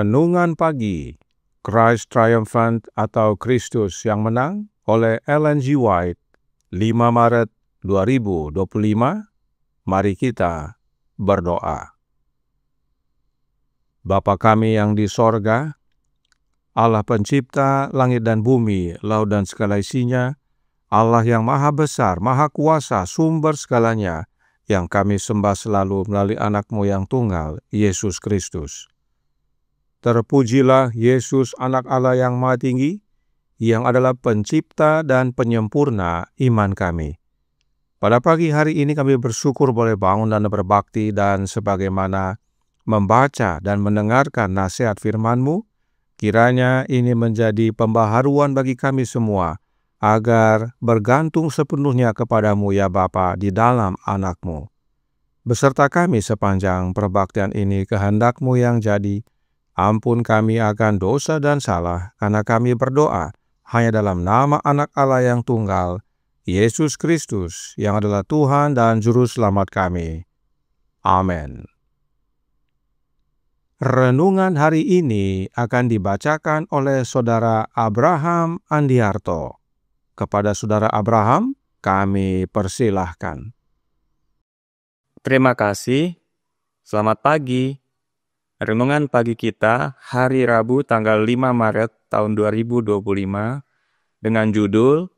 Renungan Pagi, Christ Triumphant atau Kristus yang Menang oleh Ellen G. White, 5 Maret 2025. Mari kita berdoa. Bapa kami yang di sorga, Allah pencipta langit dan bumi, laut dan segala isinya, Allah yang maha besar, maha kuasa, sumber segalanya, yang kami sembah selalu melalui anak-Mu yang tunggal, Yesus Kristus. Terpujilah Yesus, anak Allah yang maha tinggi, yang adalah pencipta dan penyempurna iman kami. Pada pagi hari ini kami bersyukur boleh bangun dan berbakti, dan sebagaimana membaca dan mendengarkan nasihat firman-Mu, kiranya ini menjadi pembaharuan bagi kami semua, agar bergantung sepenuhnya kepadamu ya Bapa di dalam anak-Mu. Beserta kami sepanjang perbaktian ini, kehendak-Mu yang jadi. Ampun kami akan dosa dan salah, karena kami berdoa hanya dalam nama anak Allah yang tunggal, Yesus Kristus, yang adalah Tuhan dan Juru Selamat kami. Amin. Renungan hari ini akan dibacakan oleh Saudara Abraham Andiarto. Kepada Saudara Abraham, kami persilahkan. Terima kasih. Selamat pagi. Renungan pagi kita hari Rabu tanggal 5 Maret tahun 2025 dengan judul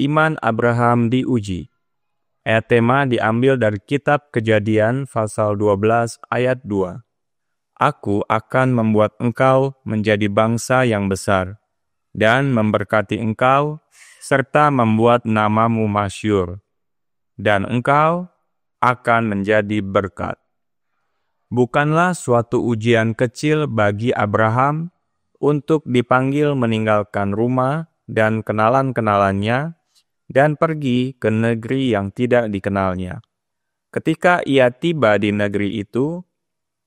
Iman Abraham diuji. Ayat tema diambil dari kitab Kejadian pasal 12 ayat 2. Aku akan membuat engkau menjadi bangsa yang besar dan memberkati engkau serta membuat namamu masyhur, dan engkau akan menjadi berkat. Bukanlah suatu ujian kecil bagi Abraham untuk dipanggil meninggalkan rumah dan kenalan-kenalannya dan pergi ke negeri yang tidak dikenalnya. Ketika ia tiba di negeri itu,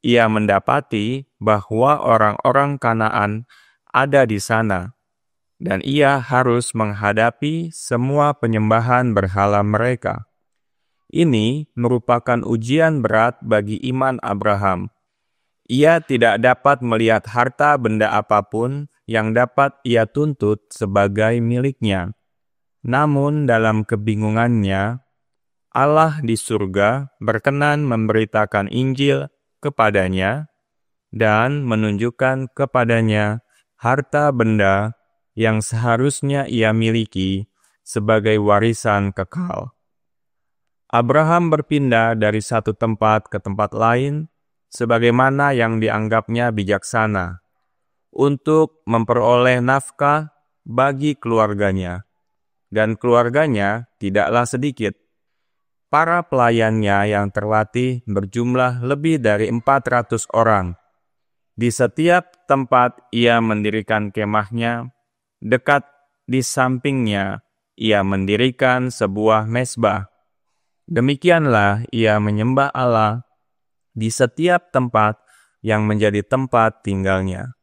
ia mendapati bahwa orang-orang Kanaan ada di sana, dan ia harus menghadapi semua penyembahan berhala mereka. Ini merupakan ujian berat bagi iman Abraham. Ia tidak dapat melihat harta benda apapun yang dapat ia tuntut sebagai miliknya. Namun dalam kebingungannya, Allah di surga berkenan memberitakan Injil kepadanya dan menunjukkan kepadanya harta benda yang seharusnya ia miliki sebagai warisan kekal. Abraham berpindah dari satu tempat ke tempat lain sebagaimana yang dianggapnya bijaksana untuk memperoleh nafkah bagi keluarganya, dan keluarganya tidaklah sedikit. Para pelayannya yang terlatih berjumlah lebih dari 400 orang. Di setiap tempat ia mendirikan kemahnya, dekat di sampingnya ia mendirikan sebuah mezbah. Demikianlah ia menyembah Allah di setiap tempat yang menjadi tempat tinggalnya.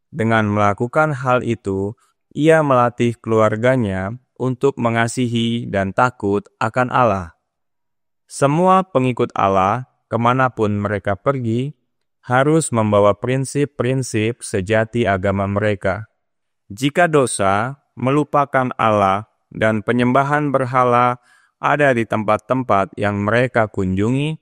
Dengan melakukan hal itu, ia melatih keluarganya untuk mengasihi dan takut akan Allah. Semua pengikut Allah, kemanapun mereka pergi, harus membawa prinsip-prinsip sejati agama mereka. Jika dosa, melupakan Allah, dan penyembahan berhala ada di tempat-tempat yang mereka kunjungi,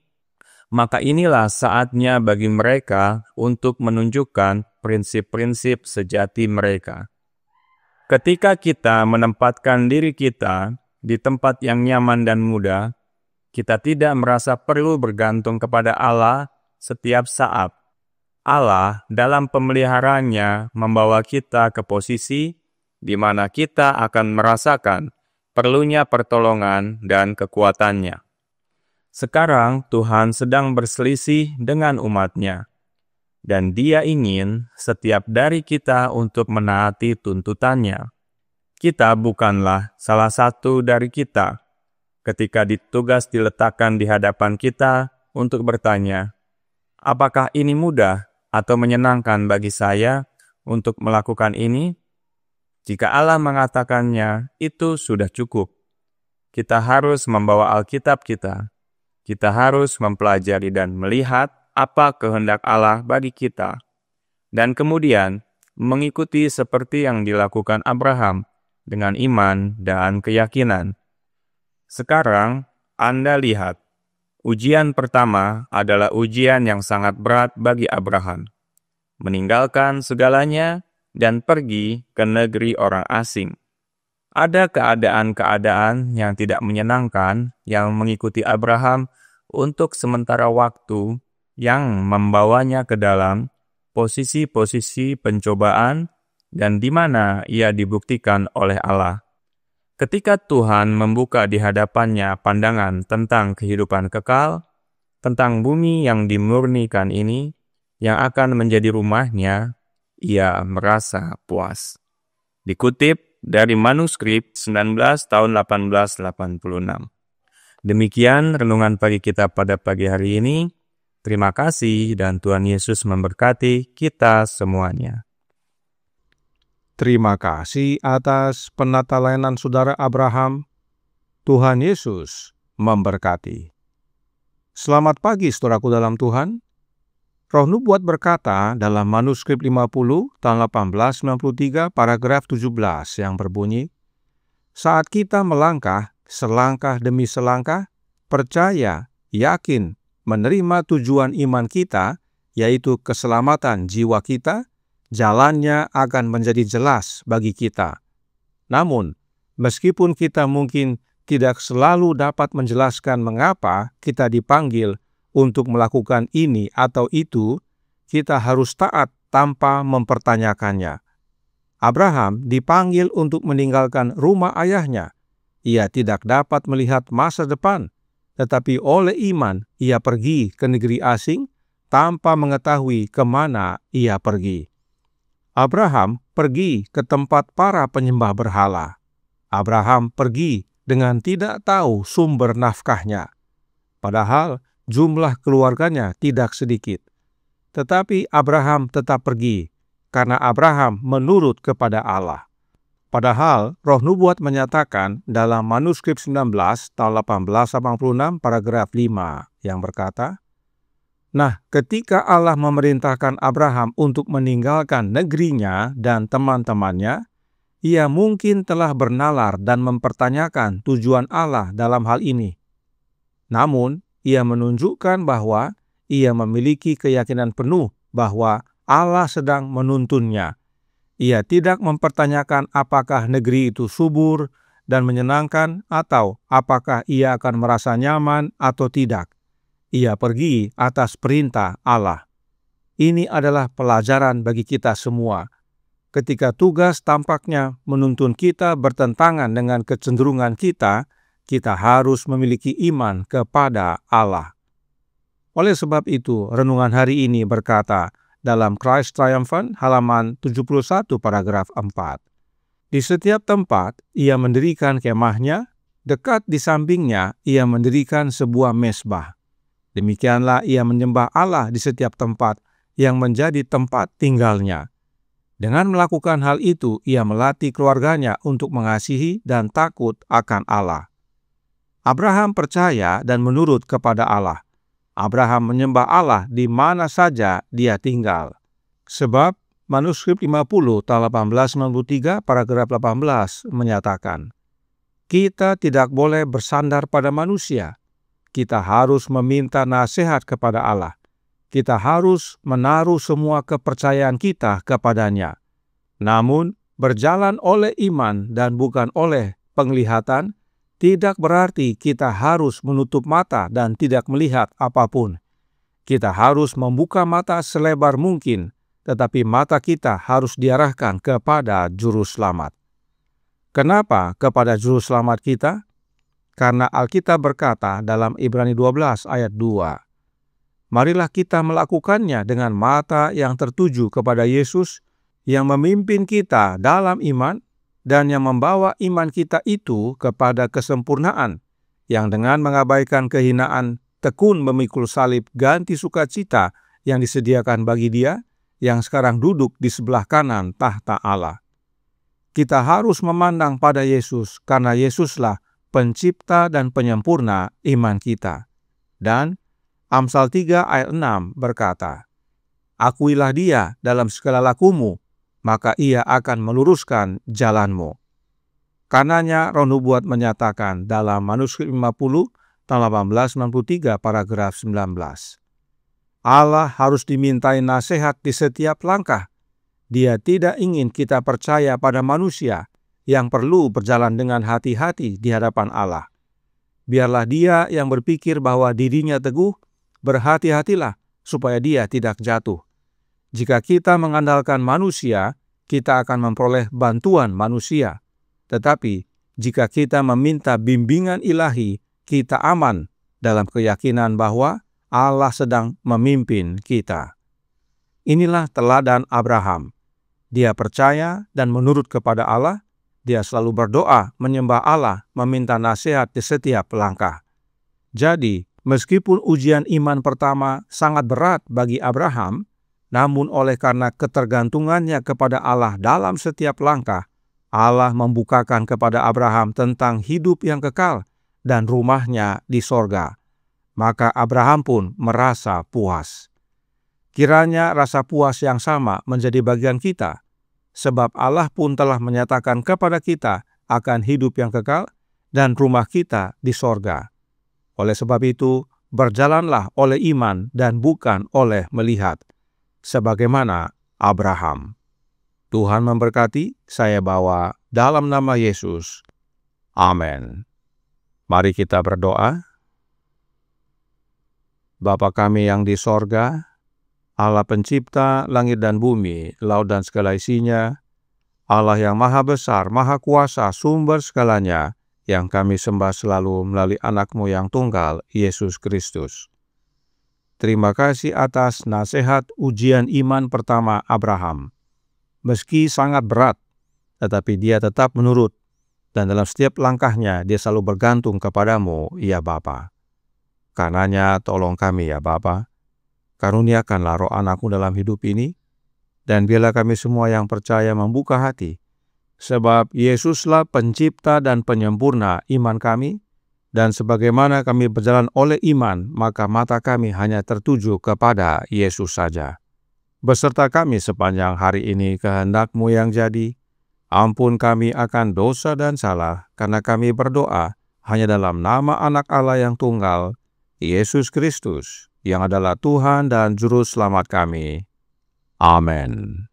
maka inilah saatnya bagi mereka untuk menunjukkan prinsip-prinsip sejati mereka. Ketika kita menempatkan diri kita di tempat yang nyaman dan mudah, kita tidak merasa perlu bergantung kepada Allah setiap saat. Allah dalam pemeliharaannya membawa kita ke posisi di mana kita akan merasakan perlunya pertolongan dan kekuatannya. Sekarang Tuhan sedang berselisih dengan umat-Nya, dan Dia ingin setiap dari kita untuk menaati tuntutannya. Kita bukanlah salah satu dari kita. Ketika tugas diletakkan di hadapan kita untuk bertanya, apakah ini mudah atau menyenangkan bagi saya untuk melakukan ini? Jika Allah mengatakannya, itu sudah cukup. Kita harus membawa Alkitab kita. Kita harus mempelajari dan melihat apa kehendak Allah bagi kita. dan kemudian mengikuti seperti yang dilakukan Abraham dengan iman dan keyakinan. Sekarang Anda lihat, ujian pertama adalah ujian yang sangat berat bagi Abraham. Meninggalkan segalanya dan pergi ke negeri orang asing. Ada keadaan-keadaan yang tidak menyenangkan yang mengikuti Abraham untuk sementara waktu yang membawanya ke dalam posisi-posisi pencobaan dan di mana ia dibuktikan oleh Allah. Ketika Tuhan membuka di hadapannya pandangan tentang kehidupan kekal, tentang bumi yang dimurnikan ini, yang akan menjadi rumahnya, ia merasa puas. Dikutip dari manuskrip 19 tahun 1886. Demikian renungan pagi kita pada pagi hari ini. Terima kasih dan Tuhan Yesus memberkati kita semuanya. Terima kasih atas penatalainan saudara Abraham. Tuhan Yesus memberkati. Selamat pagi saudaraku dalam Tuhan. Roh Nubuat berkata dalam manuskrip 50 tahun 1893 paragraf 17 yang berbunyi, saat kita melangkah selangkah demi selangkah, percaya, yakin, menerima tujuan iman kita, yaitu keselamatan jiwa kita, jalannya akan menjadi jelas bagi kita. Namun, meskipun kita mungkin tidak selalu dapat menjelaskan mengapa kita dipanggil untuk melakukan ini atau itu, kita harus taat tanpa mempertanyakannya. Abraham dipanggil untuk meninggalkan rumah ayahnya. Ia tidak dapat melihat masa depan, tetapi oleh iman ia pergi ke negeri asing tanpa mengetahui kemana ia pergi. Abraham pergi ke tempat para penyembah berhala. Abraham pergi dengan tidak tahu sumber nafkahnya. Padahal jumlah keluarganya tidak sedikit. Tetapi Abraham tetap pergi, karena Abraham menurut kepada Allah. Padahal Roh Nubuat menyatakan dalam manuskrip 19 tahun 1886 paragraf 5 yang berkata, nah, ketika Allah memerintahkan Abraham untuk meninggalkan negerinya dan teman-temannya, ia mungkin telah bernalar dan mempertanyakan tujuan Allah dalam hal ini. Namun, ia menunjukkan bahwa ia memiliki keyakinan penuh bahwa Allah sedang menuntunnya. Ia tidak mempertanyakan apakah negeri itu subur dan menyenangkan atau apakah ia akan merasa nyaman atau tidak. Ia pergi atas perintah Allah. Ini adalah pelajaran bagi kita semua. Ketika tugas tampaknya menuntun kita bertentangan dengan kecenderungan kita, kita harus memiliki iman kepada Allah. Oleh sebab itu, renungan hari ini berkata dalam Christ Triumphant halaman 71 paragraf 4. Di setiap tempat ia mendirikan kemahnya, dekat di sampingnya ia mendirikan sebuah mezbah. Demikianlah ia menyembah Allah di setiap tempat yang menjadi tempat tinggalnya. Dengan melakukan hal itu, ia melatih keluarganya untuk mengasihi dan takut akan Allah. Abraham percaya dan menurut kepada Allah. Abraham menyembah Allah di mana saja dia tinggal. Sebab manuskrip 50 tahun 1893 paragraf 18 menyatakan, kita tidak boleh bersandar pada manusia. Kita harus meminta nasihat kepada Allah. Kita harus menaruh semua kepercayaan kita kepadanya. Namun, berjalan oleh iman dan bukan oleh penglihatan, tidak berarti kita harus menutup mata dan tidak melihat apapun. Kita harus membuka mata selebar mungkin, tetapi mata kita harus diarahkan kepada Juru Selamat. Kenapa kepada Juru Selamat kita? Karena Alkitab berkata dalam Ibrani 12 ayat 2, marilah kita melakukannya dengan mata yang tertuju kepada Yesus yang memimpin kita dalam iman dan yang membawa iman kita itu kepada kesempurnaan, yang dengan mengabaikan kehinaan tekun memikul salib ganti sukacita yang disediakan bagi Dia yang sekarang duduk di sebelah kanan tahta Allah. Kita harus memandang pada Yesus karena Yesuslah pencipta dan penyempurna iman kita. Dan Amsal 3 ayat 6 berkata, akuilah Dia dalam segala lakumu, maka Ia akan meluruskan jalanmu. Karenanya Roh Nubuat menyatakan dalam manuskrip 50 tahun 1893 paragraf 19. Allah harus dimintai nasihat di setiap langkah. Dia tidak ingin kita percaya pada manusia yang perlu berjalan dengan hati-hati di hadapan Allah. Biarlah dia yang berpikir bahwa dirinya teguh, berhati-hatilah supaya dia tidak jatuh. Jika kita mengandalkan manusia, kita akan memperoleh bantuan manusia. Tetapi jika kita meminta bimbingan ilahi, kita aman dalam keyakinan bahwa Allah sedang memimpin kita. Inilah teladan Abraham. Dia percaya dan menurut kepada Allah. Dia selalu berdoa, menyembah Allah, meminta nasihat di setiap langkah. Jadi, meskipun ujian iman pertama sangat berat bagi Abraham, namun oleh karena ketergantungannya kepada Allah dalam setiap langkah, Allah membukakan kepada Abraham tentang hidup yang kekal dan rumahnya di sorga. Maka Abraham pun merasa puas. Kiranya rasa puas yang sama menjadi bagian kita, sebab Allah pun telah menyatakan kepada kita akan hidup yang kekal dan rumah kita di sorga. Oleh sebab itu, berjalanlah oleh iman dan bukan oleh melihat, sebagaimana Abraham. Tuhan memberkati, saya bawa dalam nama Yesus. Amin. Mari kita berdoa. Bapa kami yang di sorga, Allah pencipta langit dan bumi, laut dan segala isinya, Allah yang maha besar, maha kuasa, sumber segalanya, yang kami sembah selalu melalui anak-Mu yang tunggal, Yesus Kristus. Terima kasih atas nasihat ujian iman pertama Abraham. Meski sangat berat, tetapi dia tetap menurut, dan dalam setiap langkahnya dia selalu bergantung kepadamu, ya Bapa. Karenanya tolong kami ya Bapa, karuniakanlah roh anak-Mu dalam hidup ini, dan biarlah kami semua yang percaya membuka hati, sebab Yesuslah pencipta dan penyempurna iman kami, dan sebagaimana kami berjalan oleh iman, maka mata kami hanya tertuju kepada Yesus saja. Beserta kami sepanjang hari ini kehendak-Mu yang jadi, ampun kami akan dosa dan salah, karena kami berdoa hanya dalam nama anak Allah yang tunggal, Yesus Kristus, yang adalah Tuhan dan Juru Selamat kami. Amin.